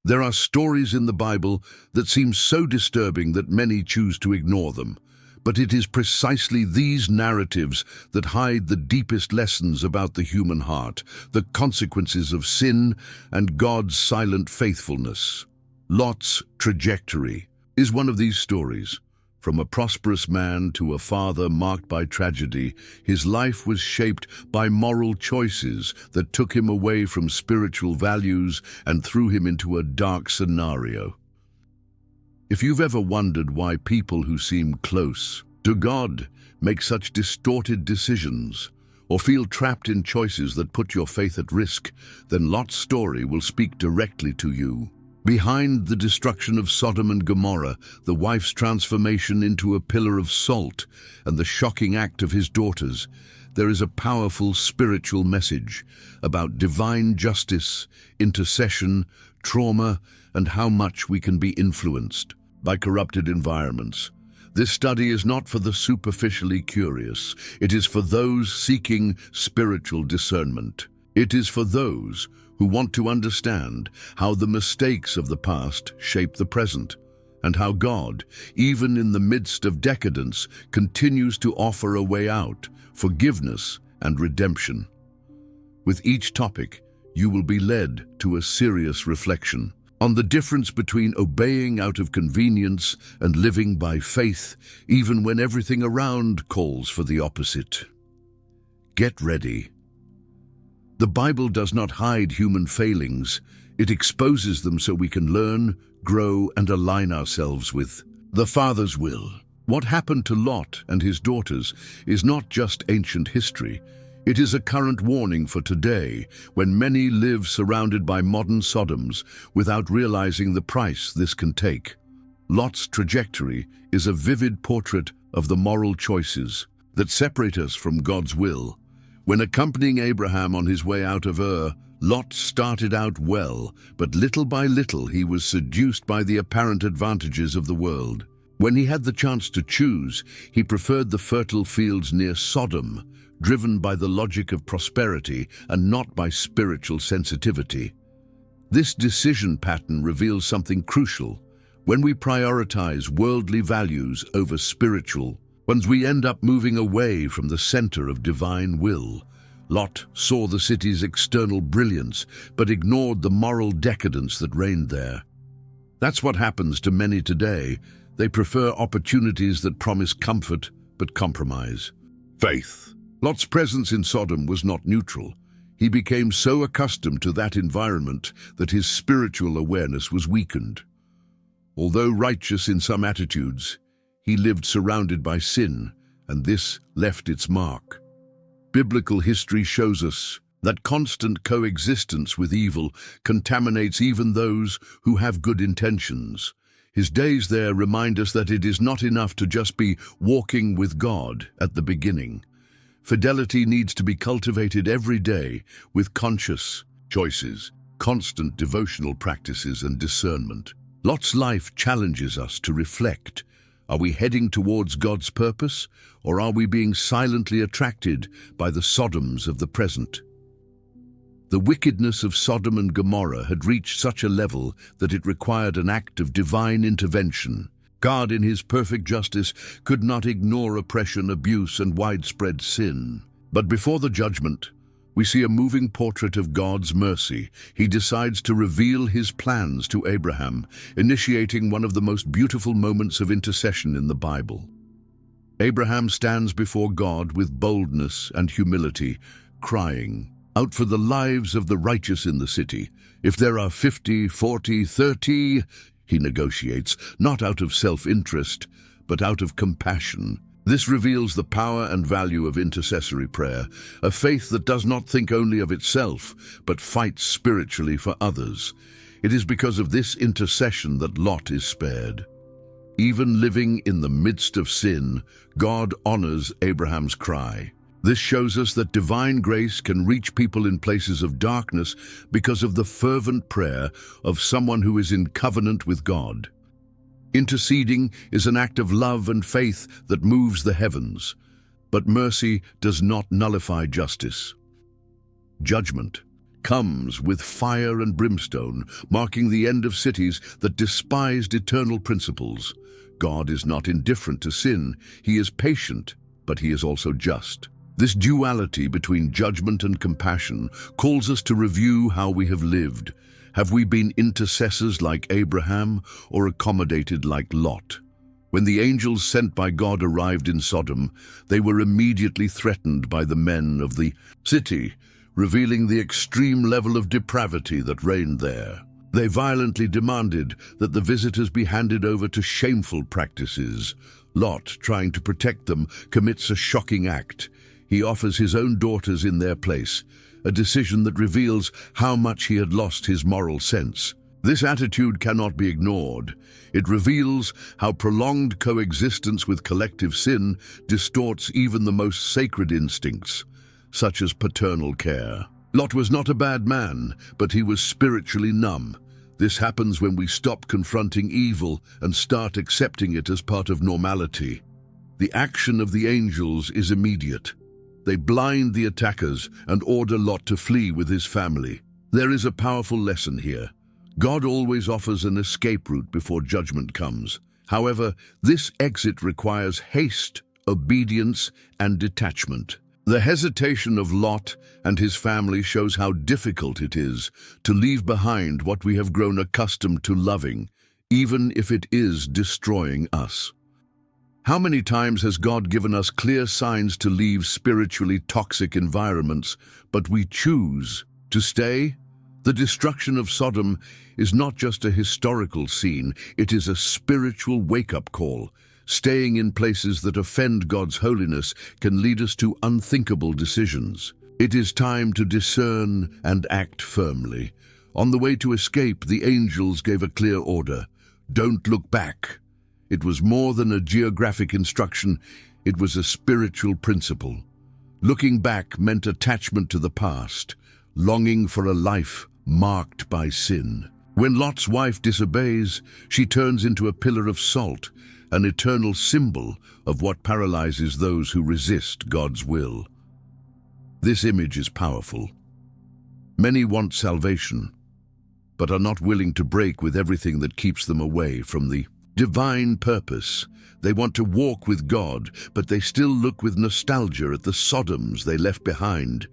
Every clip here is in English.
There are stories in the Bible that seem so disturbing that many choose to ignore them. But it is precisely these narratives that hide the deepest lessons about the human heart, the consequences of sin, and God's silent faithfulness. Lot's trajectory is one of these stories. From a prosperous man to a father marked by tragedy, his life was shaped by moral choices that took him away from spiritual values and threw him into a dark scenario. If you've ever wondered why people who seem close to God make such distorted decisions, or feel trapped in choices that put your faith at risk, then Lot's story will speak directly to you. Behind the destruction of Sodom and Gomorrah, the wife's transformation into a pillar of salt, and the shocking act of his daughters, there is a powerful spiritual message about divine justice, intercession, trauma, and how much we can be influenced by corrupted environments. This study is not for the superficially curious. It is for those seeking spiritual discernment. It is for those who want to understand how the mistakes of the past shape the present, and how God, even in the midst of decadence, continues to offer a way out, forgiveness and redemption. With each topic, you will be led to a serious reflection on the difference between obeying out of convenience and living by faith, even when everything around calls for the opposite. Get ready. The Bible does not hide human failings. It exposes them so we can learn, grow, and align ourselves with the Father's will. What happened to Lot and his daughters is not just ancient history. It is a current warning for today, when many live surrounded by modern Sodoms without realizing the price this can take. Lot's trajectory is a vivid portrait of the moral choices that separate us from God's will. When accompanying Abraham on his way out of Ur, Lot started out well, but little by little he was seduced by the apparent advantages of the world. When he had the chance to choose, he preferred the fertile fields near Sodom, driven by the logic of prosperity and not by spiritual sensitivity. This decision pattern reveals something crucial. When we prioritize worldly values over spiritual ones, we end up moving away from the center of divine will. Lot saw the city's external brilliance, but ignored the moral decadence that reigned there. That's what happens to many today. They prefer opportunities that promise comfort, but compromise faith. Lot's presence in Sodom was not neutral. He became so accustomed to that environment that his spiritual awareness was weakened. Although righteous in some attitudes, he lived surrounded by sin, and this left its mark. Biblical history shows us that constant coexistence with evil contaminates even those who have good intentions. His days there remind us that it is not enough to just be walking with God at the beginning. Fidelity needs to be cultivated every day with conscious choices, constant devotional practices, and discernment. Lot's life challenges us to reflect. Are we heading towards God's purpose, or are we being silently attracted by the Sodoms of the present? The wickedness of Sodom and Gomorrah had reached such a level that it required an act of divine intervention. God, in his perfect justice, could not ignore oppression, abuse, and widespread sin. But before the judgment, we see a moving portrait of God's mercy. He decides to reveal his plans to Abraham, initiating one of the most beautiful moments of intercession in the Bible. Abraham stands before God with boldness and humility, crying out for the lives of the righteous in the city. If there are 50, 40, 30, he negotiates, not out of self-interest, but out of compassion. This reveals the power and value of intercessory prayer, a faith that does not think only of itself, but fights spiritually for others. It is because of this intercession that Lot is spared. Even living in the midst of sin, God honors Abraham's cry. This shows us that divine grace can reach people in places of darkness because of the fervent prayer of someone who is in covenant with God. Interceding is an act of love and faith that moves the heavens, but mercy does not nullify justice. Judgment comes with fire and brimstone, marking the end of cities that despised eternal principles. God is not indifferent to sin. He is patient, but he is also just. This duality between judgment and compassion calls us to review how we have lived. Have we been intercessors like Abraham or accommodated like Lot? When the angels sent by God arrived in Sodom, they were immediately threatened by the men of the city, revealing the extreme level of depravity that reigned there. They violently demanded that the visitors be handed over to shameful practices. Lot, trying to protect them, commits a shocking act. He offers his own daughters in their place, a decision that reveals how much he had lost his moral sense. This attitude cannot be ignored. It reveals how prolonged coexistence with collective sin distorts even the most sacred instincts, such as paternal care. Lot was not a bad man, but he was spiritually numb. This happens when we stop confronting evil and start accepting it as part of normality. The action of the angels is immediate. They blind the attackers and order Lot to flee with his family. There is a powerful lesson here. God always offers an escape route before judgment comes. However, this exit requires haste, obedience, and detachment. The hesitation of Lot and his family shows how difficult it is to leave behind what we have grown accustomed to loving, even if it is destroying us. How many times has God given us clear signs to leave spiritually toxic environments, but we choose to stay? The destruction of Sodom is not just a historical scene, it is a spiritual wake-up call. Staying in places that offend God's holiness can lead us to unthinkable decisions. It is time to discern and act firmly. On the way to escape, the angels gave a clear order: don't look back. It was more than a geographic instruction, it was a spiritual principle. Looking back meant attachment to the past, longing for a life marked by sin. When Lot's wife disobeys, she turns into a pillar of salt, an eternal symbol of what paralyzes those who resist God's will. This image is powerful. Many want salvation, but are not willing to break with everything that keeps them away from the divine purpose. They want to walk with God, but they still look with nostalgia at the Sodoms they left behind.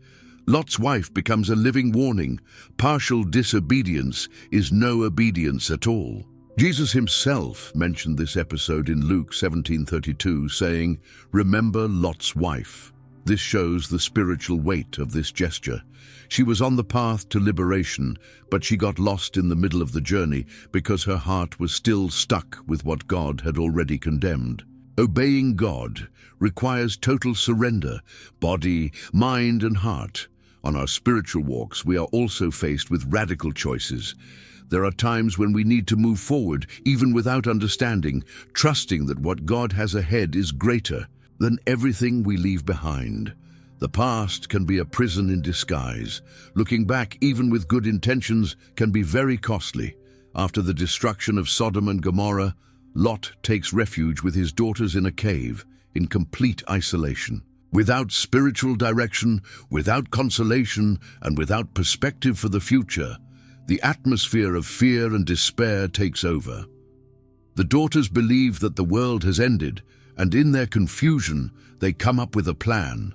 Lot's wife becomes a living warning. Partial disobedience is no obedience at all. Jesus himself mentioned this episode in Luke 17:32, saying, "Remember Lot's wife." This shows the spiritual weight of this gesture. She was on the path to liberation, but she got lost in the middle of the journey because her heart was still stuck with what God had already condemned. Obeying God requires total surrender, body, mind, and heart. On our spiritual walks, we are also faced with radical choices. There are times when we need to move forward, even without understanding, trusting that what God has ahead is greater than everything we leave behind. The past can be a prison in disguise. Looking back, even with good intentions, can be very costly. After the destruction of Sodom and Gomorrah, Lot takes refuge with his daughters in a cave, in complete isolation. Without spiritual direction, without consolation, and without perspective for the future, the atmosphere of fear and despair takes over. The daughters believe that the world has ended, and in their confusion, they come up with a plan.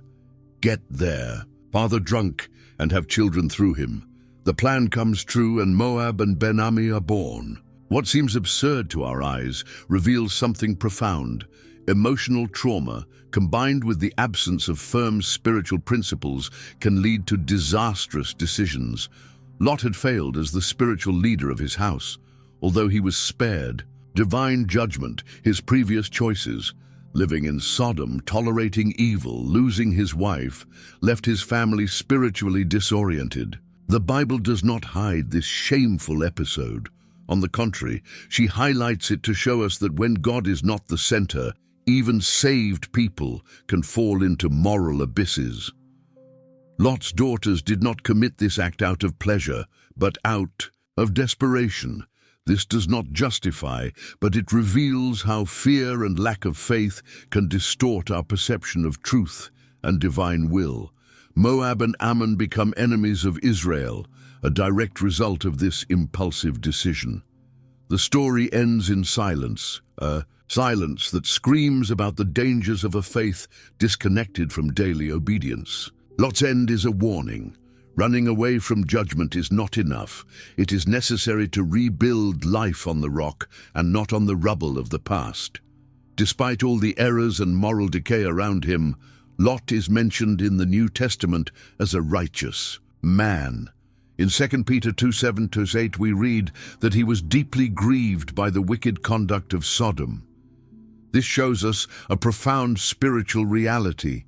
Get their father drunk and have children through him. The plan comes true, and Moab and Ben-Ammi are born. What seems absurd to our eyes reveals something profound. Emotional trauma, combined with the absence of firm spiritual principles, can lead to disastrous decisions. Lot had failed as the spiritual leader of his house. Although he was spared divine judgment, his previous choices, living in Sodom, tolerating evil, losing his wife, left his family spiritually disoriented. The Bible does not hide this shameful episode. On the contrary, she highlights it to show us that when God is not the center, even saved people can fall into moral abysses. Lot's daughters did not commit this act out of pleasure, but out of desperation. This does not justify, but it reveals how fear and lack of faith can distort our perception of truth and divine will. Moab and Ammon become enemies of Israel, a direct result of this impulsive decision. The story ends in silence, a silence that screams about the dangers of a faith disconnected from daily obedience. Lot's end is a warning. Running away from judgment is not enough. It is necessary to rebuild life on the rock and not on the rubble of the past. Despite all the errors and moral decay around him, Lot is mentioned in the New Testament as a righteous man. In 2 Peter 2:7-8 we read that he was deeply grieved by the wicked conduct of Sodom. This shows us a profound spiritual reality.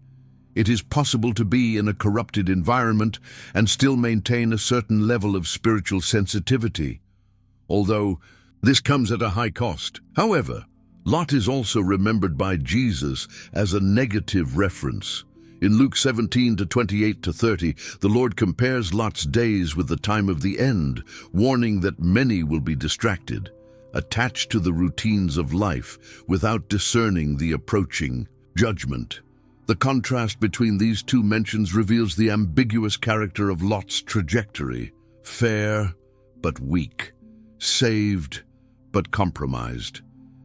It is possible to be in a corrupted environment and still maintain a certain level of spiritual sensitivity, although this comes at a high cost. However, Lot is also remembered by Jesus as a negative reference. In Luke 17:28-30, the Lord compares Lot's days with the time of the end, warning that many will be distracted, attached to the routines of life without discerning the approaching judgment. The contrast between these two mentions reveals the ambiguous character of Lot's trajectory: fair but weak, saved but compromised.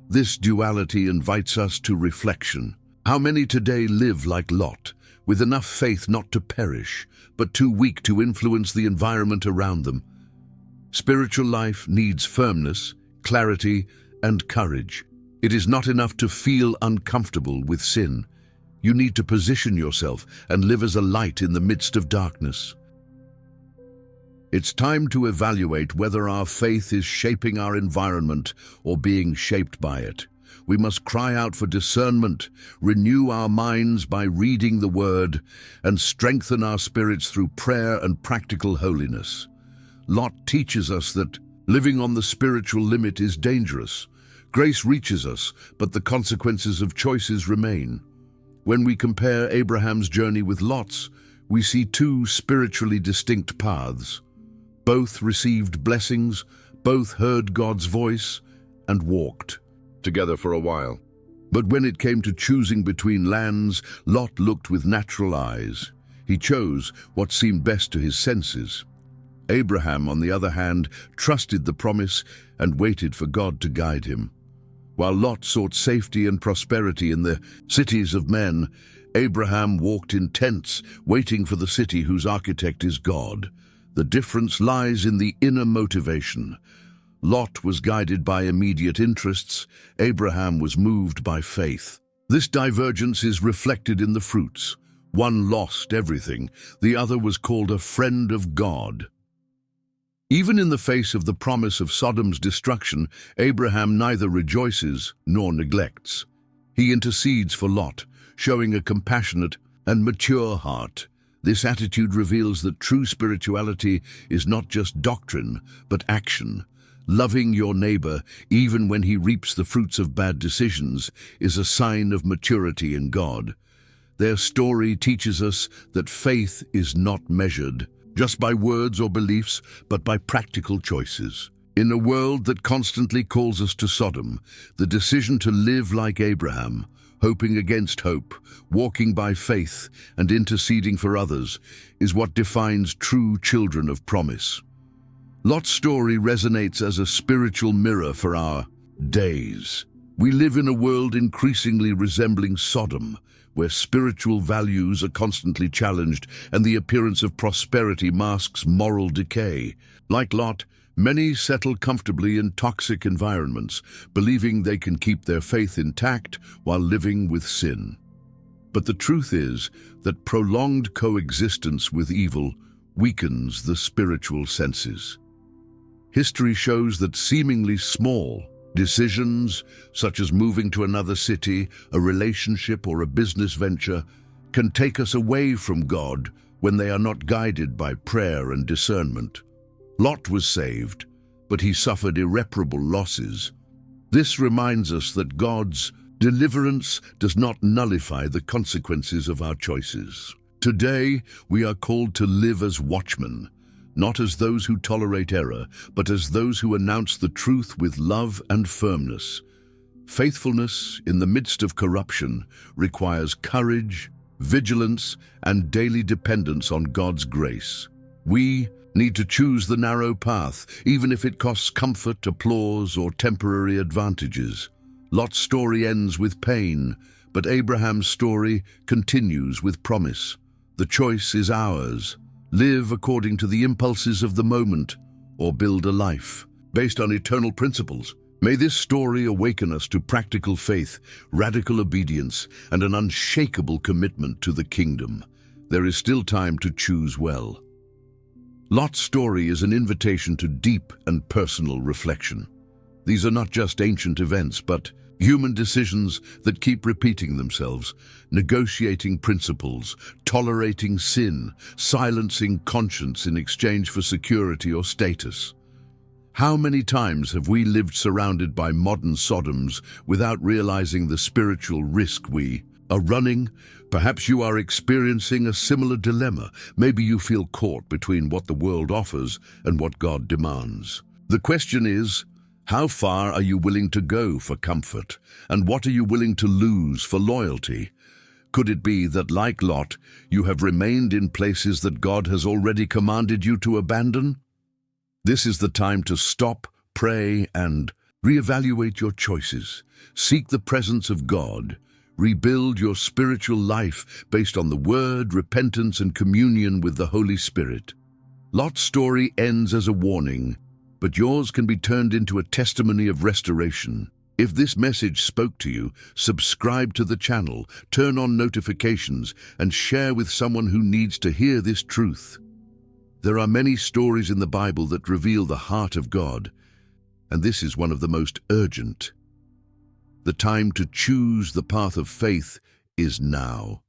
This duality invites us to reflection. How many today live like Lot, with enough faith not to perish, but too weak to influence the environment around them? Spiritual life needs firmness, clarity, and courage. It is not enough to feel uncomfortable with sin. You need to position yourself and live as a light in the midst of darkness. It's time to evaluate whether our faith is shaping our environment or being shaped by it. We must cry out for discernment, renew our minds by reading the Word, and strengthen our spirits through prayer and practical holiness. Lot teaches us that living on the spiritual limit is dangerous. Grace reaches us, but the consequences of choices remain. When we compare Abraham's journey with Lot's, we see two spiritually distinct paths. Both received blessings, both heard God's voice, and walked together for a while. But when it came to choosing between lands, Lot looked with natural eyes. He chose what seemed best to his senses. Abraham, on the other hand, trusted the promise and waited for God to guide him. While Lot sought safety and prosperity in the cities of men, Abraham walked in tents, waiting for the city whose architect is God. The difference lies in the inner motivation. Lot was guided by immediate interests. Abraham was moved by faith. This divergence is reflected in the fruits. One lost everything. The other was called a friend of God. Even in the face of the promise of Sodom's destruction, Abraham neither rejoices nor neglects. He intercedes for Lot, showing a compassionate and mature heart. This attitude reveals that true spirituality is not just doctrine, but action. Loving your neighbor, even when he reaps the fruits of bad decisions, is a sign of maturity in God. Their story teaches us that faith is not measured just by words or beliefs, but by practical choices. In a world that constantly calls us to Sodom, the decision to live like Abraham, hoping against hope, walking by faith, and interceding for others, is what defines true children of promise. Lot's story resonates as a spiritual mirror for our days. We live in a world increasingly resembling Sodom, where spiritual values are constantly challenged and the appearance of prosperity masks moral decay. Like Lot, many settle comfortably in toxic environments, believing they can keep their faith intact while living with sin. But the truth is that prolonged coexistence with evil weakens the spiritual senses. History shows that seemingly small decisions, such as moving to another city, a relationship, or a business venture, can take us away from God when they are not guided by prayer and discernment. Lot was saved, but he suffered irreparable losses. This reminds us that God's deliverance does not nullify the consequences of our choices. Today, we are called to live as watchmen, not as those who tolerate error, but as those who announce the truth with love and firmness. Faithfulness in the midst of corruption requires courage, vigilance, and daily dependence on God's grace. We need to choose the narrow path, even if it costs comfort, applause, or temporary advantages. Lot's story ends with pain, but Abraham's story continues with promise. The choice is ours. Live according to the impulses of the moment, or build a life based on eternal principles. May this story awaken us to practical faith, radical obedience, and an unshakable commitment to the kingdom. There is still time to choose well. Lot's story is an invitation to deep and personal reflection. These are not just ancient events, but human decisions that keep repeating themselves, negotiating principles, tolerating sin, silencing conscience in exchange for security or status. How many times have we lived surrounded by modern Sodoms without realizing the spiritual risk we are running? Perhaps you are experiencing a similar dilemma. Maybe you feel caught between what the world offers and what God demands. The question is, how far are you willing to go for comfort? And what are you willing to lose for loyalty? Could it be that, like Lot, you have remained in places that God has already commanded you to abandon? This is the time to stop, pray, and reevaluate your choices. Seek the presence of God. Rebuild your spiritual life based on the Word, repentance, and communion with the Holy Spirit. Lot's story ends as a warning, but yours can be turned into a testimony of restoration. If this message spoke to you, subscribe to the channel, turn on notifications, and share with someone who needs to hear this truth. There are many stories in the Bible that reveal the heart of God, and this is one of the most urgent. The time to choose the path of faith is now.